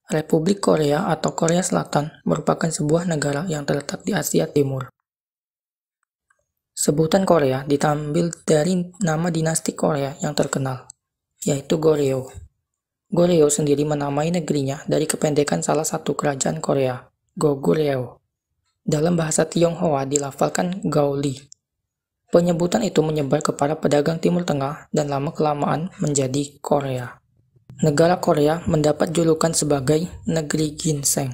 Republik Korea atau Korea Selatan merupakan sebuah negara yang terletak di Asia Timur. Sebutan Korea diambil dari nama dinasti Korea yang terkenal, yaitu Goryeo. Goryeo sendiri menamai negerinya dari kependekan salah satu kerajaan Korea, Goguryeo. Dalam bahasa Tionghoa dilafalkan Gaoli. Penyebutan itu menyebar kepada pedagang Timur Tengah dan lama-kelamaan menjadi Korea. Negara Korea mendapat julukan sebagai negeri ginseng.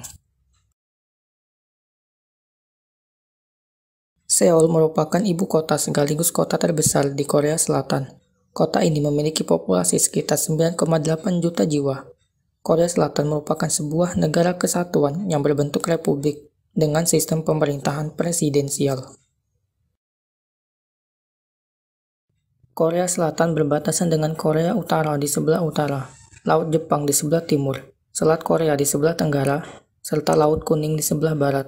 Seoul merupakan ibu kota sekaligus kota terbesar di Korea Selatan. Kota ini memiliki populasi sekitar 9,8 juta jiwa. Korea Selatan merupakan sebuah negara kesatuan yang berbentuk republik dengan sistem pemerintahan presidensial. Korea Selatan berbatasan dengan Korea Utara di sebelah utara, Laut Jepang di sebelah timur, Selat Korea di sebelah tenggara, serta Laut Kuning di sebelah barat.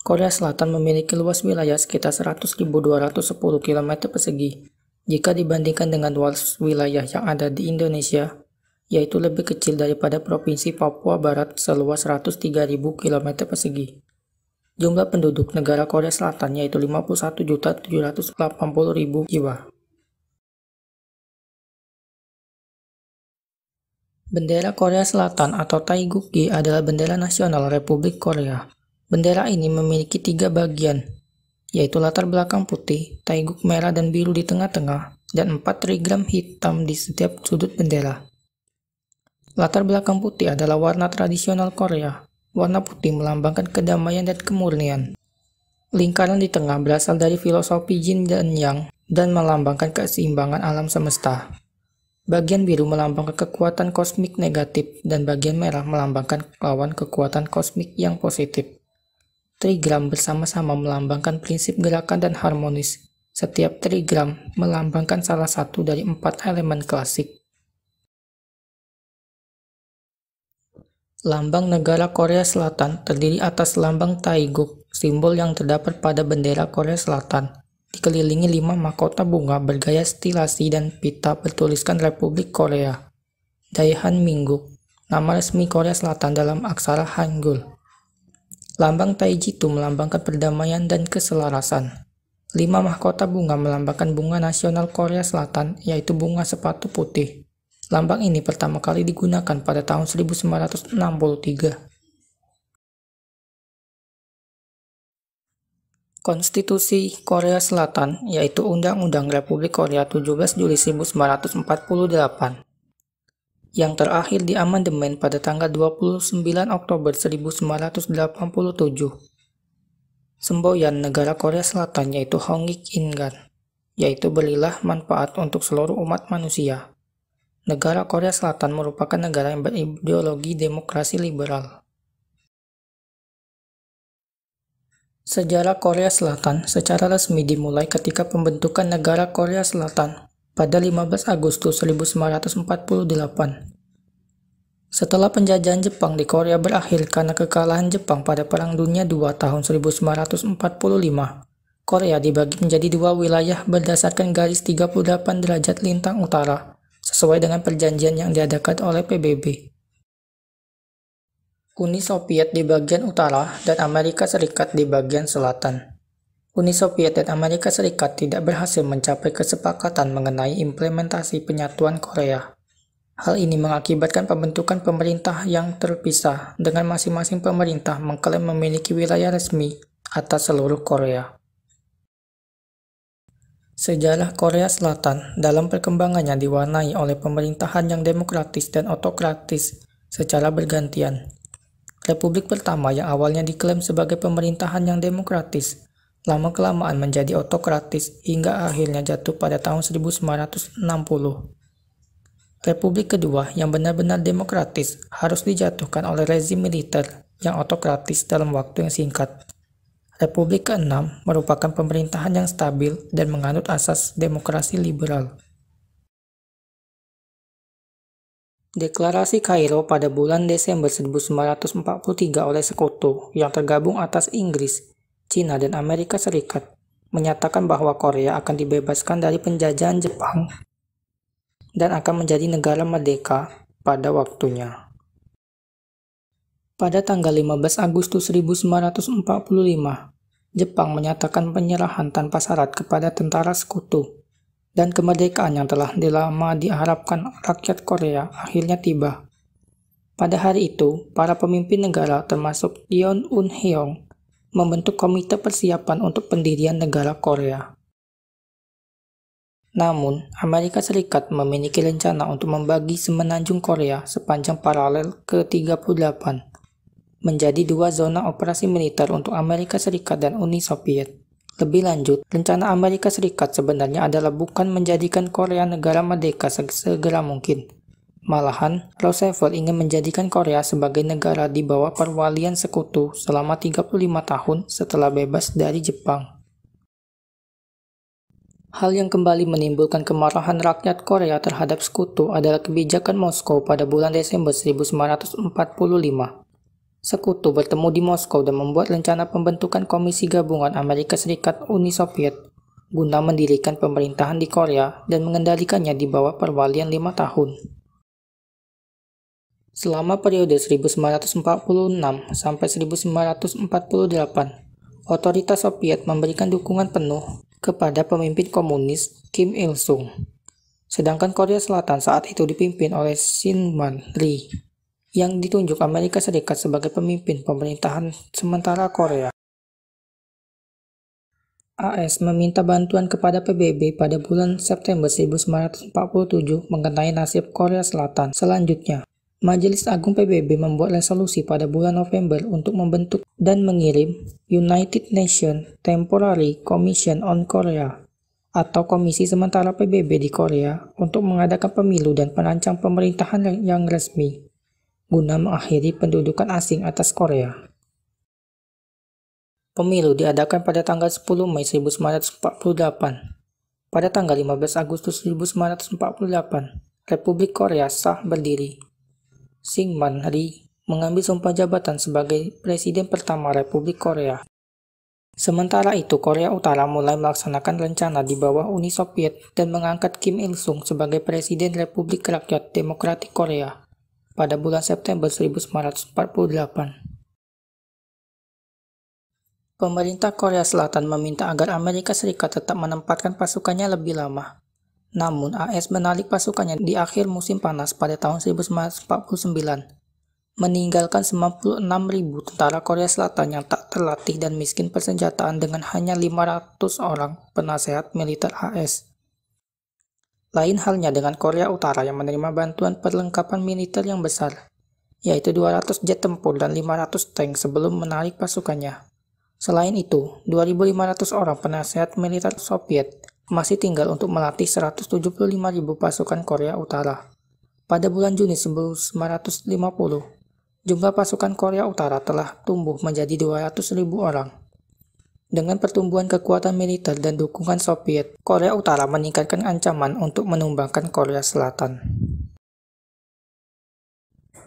Korea Selatan memiliki luas wilayah sekitar 100.210 km persegi. Jika dibandingkan dengan luas wilayah yang ada di Indonesia, yaitu lebih kecil daripada Provinsi Papua Barat seluas 103.000 km persegi. Jumlah penduduk negara Korea Selatan yaitu 51.780.000 jiwa. Bendera Korea Selatan atau Taegukgi adalah bendera nasional Republik Korea. Bendera ini memiliki 3 bagian, yaitu latar belakang putih, taeguk merah dan biru di tengah-tengah, dan 4 trigram hitam di setiap sudut bendera. Latar belakang putih adalah warna tradisional Korea. Warna putih melambangkan kedamaian dan kemurnian. Lingkaran di tengah berasal dari filosofi Yin dan Yang dan melambangkan keseimbangan alam semesta. Bagian biru melambangkan kekuatan kosmik negatif dan bagian merah melambangkan lawan kekuatan kosmik yang positif. Trigram bersama-sama melambangkan prinsip gerakan dan harmonis. Setiap trigram melambangkan salah satu dari 4 elemen klasik. Lambang negara Korea Selatan terdiri atas lambang Taeguk, simbol yang terdapat pada bendera Korea Selatan, dikelilingi 5 mahkota bunga bergaya stilasi dan pita bertuliskan Republik Korea. Daehan Mingguk, nama resmi Korea Selatan dalam aksara Hangul. Lambang Taejitu melambangkan perdamaian dan keselarasan. 5 mahkota bunga melambangkan bunga nasional Korea Selatan, yaitu bunga sepatu putih. Lambang ini pertama kali digunakan pada tahun 1963. Konstitusi Korea Selatan, yaitu Undang-Undang Republik Korea 17 Juli 1948, yang terakhir diamandemen pada tanggal 29 Oktober 1987. Semboyan negara Korea Selatan yaitu Hongik Ingan, yaitu berilah manfaat untuk seluruh umat manusia. Negara Korea Selatan merupakan negara yang berideologi demokrasi liberal. Sejarah Korea Selatan secara resmi dimulai ketika pembentukan negara Korea Selatan pada 15 Agustus 1948. Setelah penjajahan Jepang di Korea berakhir karena kekalahan Jepang pada Perang Dunia II tahun 1945, Korea dibagi menjadi 2 wilayah berdasarkan garis 38 derajat lintang utara, sesuai dengan perjanjian yang diadakan oleh PBB. Uni Soviet di bagian utara dan Amerika Serikat di bagian selatan. Uni Soviet dan Amerika Serikat tidak berhasil mencapai kesepakatan mengenai implementasi penyatuan Korea. Hal ini mengakibatkan pembentukan pemerintah yang terpisah dengan masing-masing pemerintah mengklaim memiliki wilayah resmi atas seluruh Korea. Sejarah Korea Selatan dalam perkembangannya diwarnai oleh pemerintahan yang demokratis dan otokratis secara bergantian. Republik pertama yang awalnya diklaim sebagai pemerintahan yang demokratis, lama-kelamaan menjadi otokratis hingga akhirnya jatuh pada tahun 1960. Republik kedua yang benar-benar demokratis harus dijatuhkan oleh rezim militer yang otokratis dalam waktu yang singkat. Republik ke-6 merupakan pemerintahan yang stabil dan menganut asas demokrasi liberal. Deklarasi Kairo pada bulan Desember 1943 oleh Sekutu yang tergabung atas Inggris, Cina, dan Amerika Serikat menyatakan bahwa Korea akan dibebaskan dari penjajahan Jepang dan akan menjadi negara merdeka pada waktunya. Pada tanggal 15 Agustus 1945, Jepang menyatakan penyerahan tanpa syarat kepada tentara sekutu, dan kemerdekaan yang telah lama diharapkan rakyat Korea akhirnya tiba. Pada hari itu, para pemimpin negara termasuk Yoon Un-heong membentuk komite persiapan untuk pendirian negara Korea. Namun, Amerika Serikat memiliki rencana untuk membagi semenanjung Korea sepanjang paralel ke-38 menjadi dua zona operasi militer untuk Amerika Serikat dan Uni Soviet. Lebih lanjut, rencana Amerika Serikat sebenarnya adalah bukan menjadikan Korea negara merdeka segera mungkin. Malahan, Roosevelt ingin menjadikan Korea sebagai negara di bawah perwalian sekutu selama 35 tahun setelah bebas dari Jepang. Hal yang kembali menimbulkan kemarahan rakyat Korea terhadap sekutu adalah kebijakan Moskow pada bulan Desember 1945. Sekutu bertemu di Moskow dan membuat rencana pembentukan Komisi Gabungan Amerika Serikat Uni Soviet guna mendirikan pemerintahan di Korea dan mengendalikannya di bawah perwalian 5 tahun. Selama periode 1946 sampai 1948, otoritas Soviet memberikan dukungan penuh kepada pemimpin komunis Kim Il-sung. Sedangkan Korea Selatan saat itu dipimpin oleh Syngman Rhee, yang ditunjuk Amerika Serikat sebagai pemimpin pemerintahan sementara Korea. AS meminta bantuan kepada PBB pada bulan September 1947 mengenai nasib Korea Selatan selanjutnya. Majelis Agung PBB membuat resolusi pada bulan November untuk membentuk dan mengirim United Nations Temporary Commission on Korea atau Komisi Sementara PBB di Korea untuk mengadakan pemilu dan merancang pemerintahan yang resmi guna mengakhiri pendudukan asing atas Korea. Pemilu diadakan pada tanggal 10 Mei 1948. Pada tanggal 15 Agustus 1948, Republik Korea sah berdiri. Syngman Rhee mengambil sumpah jabatan sebagai Presiden pertama Republik Korea. Sementara itu, Korea Utara mulai melaksanakan rencana di bawah Uni Soviet dan mengangkat Kim Il-sung sebagai Presiden Republik Rakyat Demokratik Korea pada bulan September 1948. Pemerintah Korea Selatan meminta agar Amerika Serikat tetap menempatkan pasukannya lebih lama. Namun, AS menarik pasukannya di akhir musim panas pada tahun 1949, meninggalkan 96.000 tentara Korea Selatan yang tak terlatih dan miskin persenjataan dengan hanya 500 orang penasehat militer AS. Lain halnya dengan Korea Utara yang menerima bantuan perlengkapan militer yang besar, yaitu 200 jet tempur dan 500 tank sebelum menarik pasukannya. Selain itu, 2.500 orang penasehat militer Soviet masih tinggal untuk melatih 175.000 pasukan Korea Utara. Pada bulan Juni 1950, jumlah pasukan Korea Utara telah tumbuh menjadi 200.000 orang. Dengan pertumbuhan kekuatan militer dan dukungan Soviet, Korea Utara meningkatkan ancaman untuk menumbangkan Korea Selatan.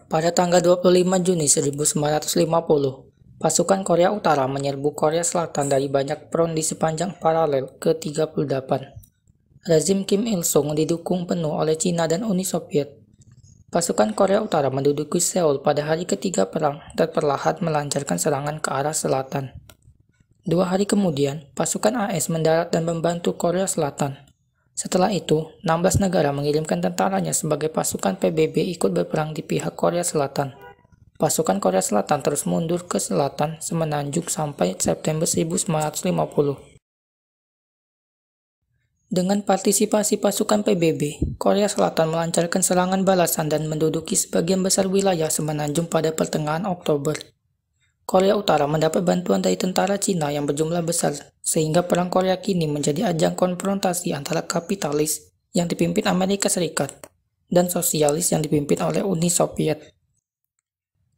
Pada tanggal 25 Juni 1950, pasukan Korea Utara menyerbu Korea Selatan dari banyak front di sepanjang paralel ke-38. Rezim Kim Il-sung didukung penuh oleh Cina dan Uni Soviet. Pasukan Korea Utara menduduki Seoul pada hari ketiga perang dan perlahan melancarkan serangan ke arah selatan. 2 hari kemudian, pasukan AS mendarat dan membantu Korea Selatan. Setelah itu, 16 negara mengirimkan tentaranya sebagai pasukan PBB ikut berperang di pihak Korea Selatan. Pasukan Korea Selatan terus mundur ke selatan semenanjung sampai September 1950. Dengan partisipasi pasukan PBB, Korea Selatan melancarkan serangan balasan dan menduduki sebagian besar wilayah semenanjung pada pertengahan Oktober. Korea Utara mendapat bantuan dari tentara Cina yang berjumlah besar, sehingga Perang Korea kini menjadi ajang konfrontasi antara kapitalis yang dipimpin Amerika Serikat dan sosialis yang dipimpin oleh Uni Soviet.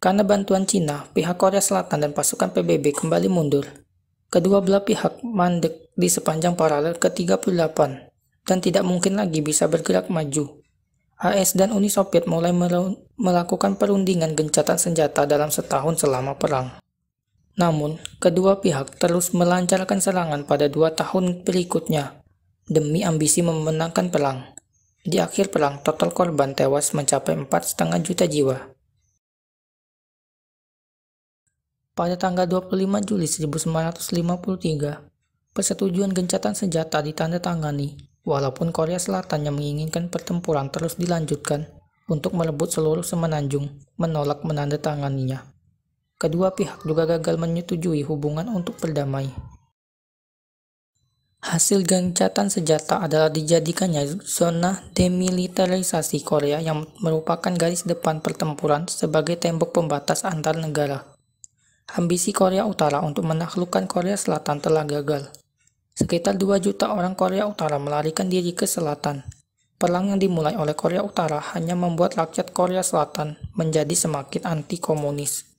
Karena bantuan Cina, pihak Korea Selatan dan pasukan PBB kembali mundur. Kedua belah pihak mandek di sepanjang paralel ke-38 dan tidak mungkin lagi bisa bergerak maju. AS dan Uni Soviet mulai melakukan perundingan gencatan senjata dalam setahun selama perang. Namun, kedua pihak terus melancarkan serangan pada 2 tahun berikutnya demi ambisi memenangkan perang. Di akhir perang, total korban tewas mencapai 4,5 juta jiwa. Pada tanggal 25 Juli 1953, persetujuan gencatan senjata ditandatangani, walaupun Korea Selatan yang menginginkan pertempuran terus dilanjutkan untuk merebut seluruh semenanjung menolak menandatanganinya. Kedua pihak juga gagal menyetujui hubungan untuk berdamai. Hasil gencatan senjata adalah dijadikannya zona demilitarisasi Korea yang merupakan garis depan pertempuran sebagai tembok pembatas antar negara. Ambisi Korea Utara untuk menaklukkan Korea Selatan telah gagal. Sekitar 2 juta orang Korea Utara melarikan diri ke selatan. Perang yang dimulai oleh Korea Utara hanya membuat rakyat Korea Selatan menjadi semakin anti-komunis.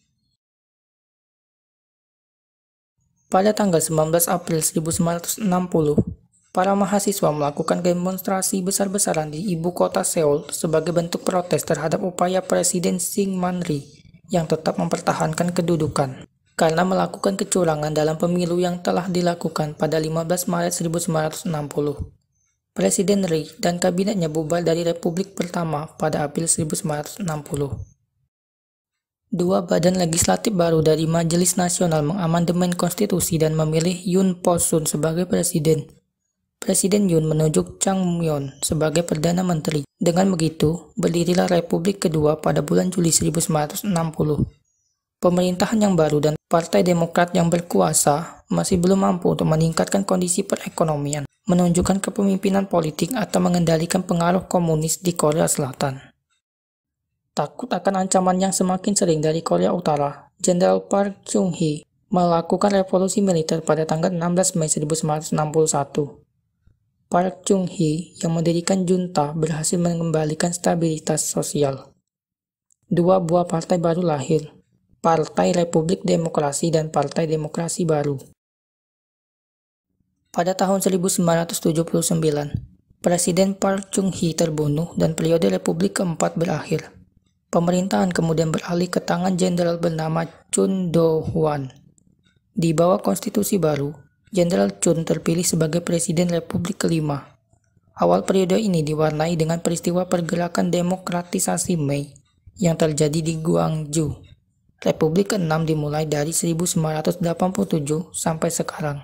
Pada tanggal 19 April 1960, para mahasiswa melakukan demonstrasi besar-besaran di ibu kota Seoul sebagai bentuk protes terhadap upaya Presiden Syngman Rhee yang tetap mempertahankan kedudukan, karena melakukan kecurangan dalam pemilu yang telah dilakukan pada 15 Maret 1960. Presiden Rhee dan kabinetnya bubar dari Republik Pertama pada April 1960. Dua badan legislatif baru dari Majelis Nasional mengamandemen konstitusi dan memilih Yoon Po-sun sebagai presiden. Presiden Yoon menunjuk Chang Myon sebagai Perdana Menteri. Dengan begitu, berdirilah Republik Kedua pada bulan Juli 1960. Pemerintahan yang baru dan Partai Demokrat yang berkuasa masih belum mampu untuk meningkatkan kondisi perekonomian, menunjukkan kepemimpinan politik atau mengendalikan pengaruh komunis di Korea Selatan. Takut akan ancaman yang semakin sering dari Korea Utara, Jenderal Park Chung-hee melakukan revolusi militer pada tanggal 16 Mei 1961. Park Chung-hee yang mendirikan junta berhasil mengembalikan stabilitas sosial. Dua buah partai baru lahir, Partai Republik Demokrasi dan Partai Demokrasi Baru. Pada tahun 1979, Presiden Park Chung-hee terbunuh dan periode Republik keempat berakhir. Pemerintahan kemudian beralih ke tangan jenderal bernama Chun Do-hwan. Di bawah konstitusi baru, Jenderal Chun terpilih sebagai Presiden Republik kelima. Awal periode ini diwarnai dengan peristiwa pergerakan demokratisasi Mei yang terjadi di Gwangju. Republik ke-6 dimulai dari 1987 sampai sekarang.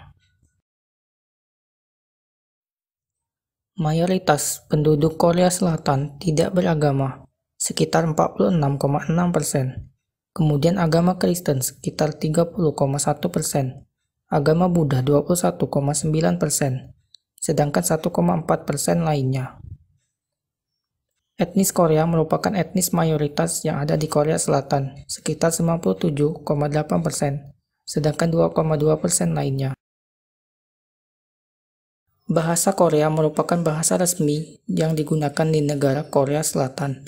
Mayoritas penduduk Korea Selatan tidak beragama, sekitar 46,6%, kemudian agama Kristen sekitar 30,1%, agama Buddha 21,9%, sedangkan 1,4% lainnya. Etnis Korea merupakan etnis mayoritas yang ada di Korea Selatan, sekitar 97,8%, sedangkan 2,2% lainnya. Bahasa Korea merupakan bahasa resmi yang digunakan di negara Korea Selatan.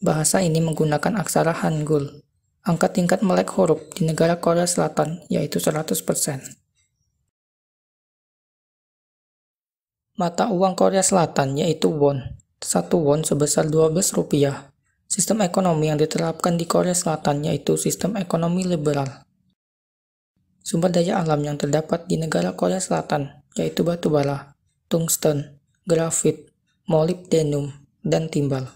Bahasa ini menggunakan aksara Hangul. Angka tingkat melek huruf di negara Korea Selatan yaitu 100%. Mata uang Korea Selatan yaitu won. 1 won sebesar 12 rupiah. Sistem ekonomi yang diterapkan di Korea Selatan yaitu sistem ekonomi liberal. Sumber daya alam yang terdapat di negara Korea Selatan yaitu batu bara, tungsten, grafit, molybdenum, dan timbal.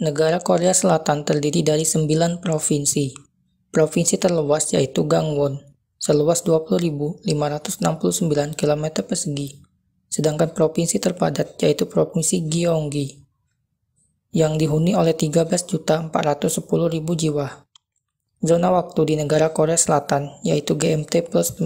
Negara Korea Selatan terdiri dari 9 provinsi. Provinsi terluas yaitu Gangwon, seluas 20.569 km persegi. Sedangkan provinsi terpadat yaitu Provinsi Gyeonggi, yang dihuni oleh 13.410.000 jiwa. Zona waktu di negara Korea Selatan yaitu GMT+9.